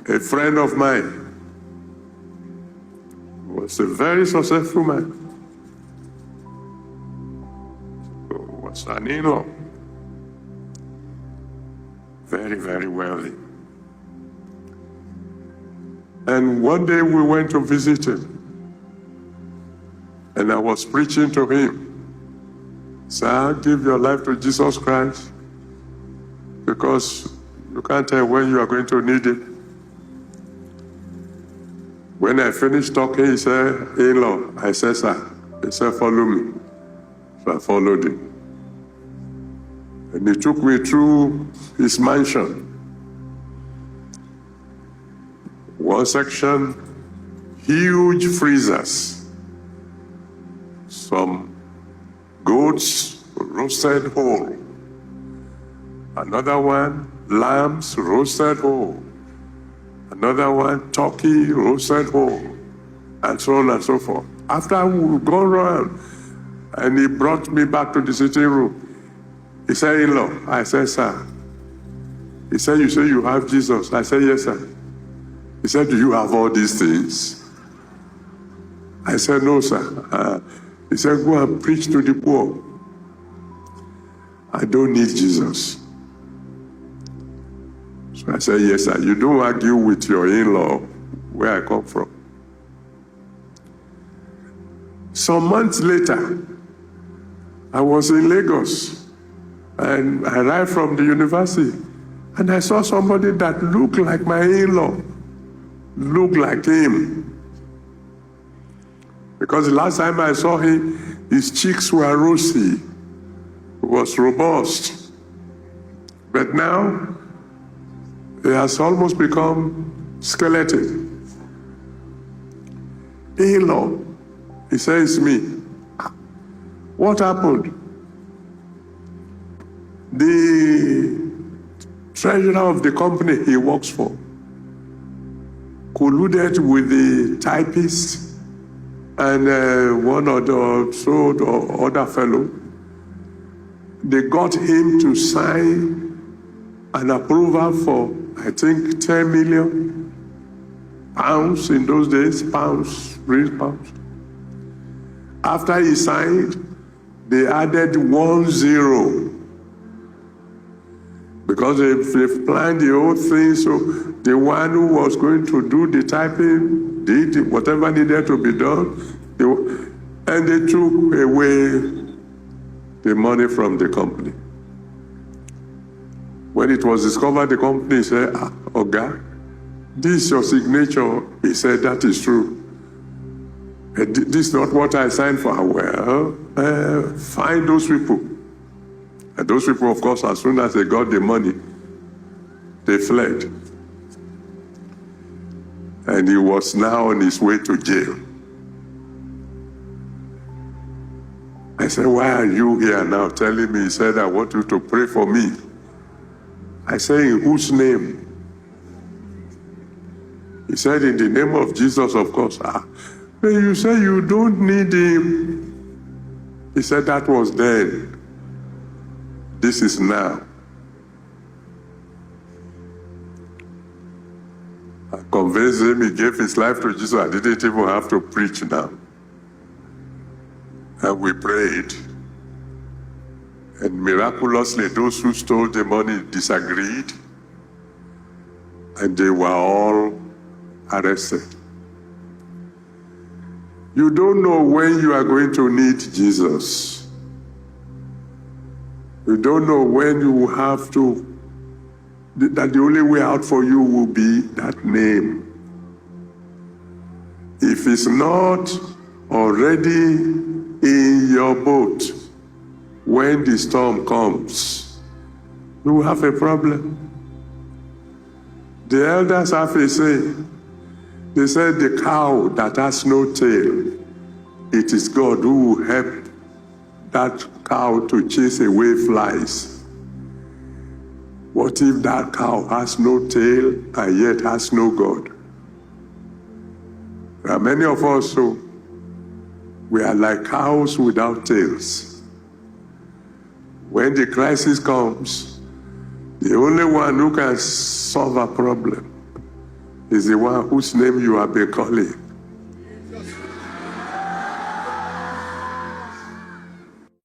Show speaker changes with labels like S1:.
S1: A friend of mine was a very successful man. Was an in-law. Very, very wealthy. And one day we went to visit him. And I was preaching to him. Sir, give your life to Jesus Christ, because you can't tell when you are going to need it. When I finished talking, he said, in-law. I said, sir. He said, follow me. So I followed him. And he took me through his mansion. One section, huge freezers. Some goats roasted whole. Another one, lambs roasted whole. Another one, turkey roasted whole. And so on and so forth. After we've gone around, and he brought me back to the sitting room. He said, in-law. I said, sir. He said, you say you have Jesus. I said, yes, sir. He said, do you have all these things? I said, no, sir. He said, go and preach to the poor. I don't need Jesus. So I said, yes, sir. You don't argue with your in-law where I come from. Some months later, I was in Lagos. And I arrived from the university, and I saw somebody that looked like my in-law, looked like him. Because the last time I saw him, his cheeks were rosy, he was robust. But now, he has almost become skeletal. In-law, he says to me, what happened? The treasurer of the company he works for colluded with the typist and one or the other fellow. They got him to sign an approval for, I think, 10 million pounds in those days, British pounds. After he signed, they added 10. Because they've planned the whole thing, so the one who was going to do the typing did whatever needed to be done, and they took away the money from the company. When it was discovered, the company said, Oga, this is your signature. He said, that is true. This is not what I signed for. Well, find those people. And those people, of course, as soon as they got the money, they fled. And he was now on his way to jail. I said, why are you here now telling me? He said, I want you to pray for me. I said, in whose name? He said, in the name of Jesus, of course. But you say you don't need him. He said, that was then. This is now. I convinced him, he gave his life to Jesus. I didn't even have to preach now. And we prayed. And miraculously, those who stole the money disagreed. And they were all arrested. You don't know when you are going to need Jesus. You don't know when you will have to, that the only way out for you will be that name. If it's not already in your boat, when the storm comes, you will have a problem. The elders have a saying. They said the cow that has no tail, it is God who will help that cow to chase away flies. What if that cow has no tail and yet has no God? There are many of us who we are like cows without tails. When the crisis comes, the only one who can solve a problem is the one whose name you have been calling.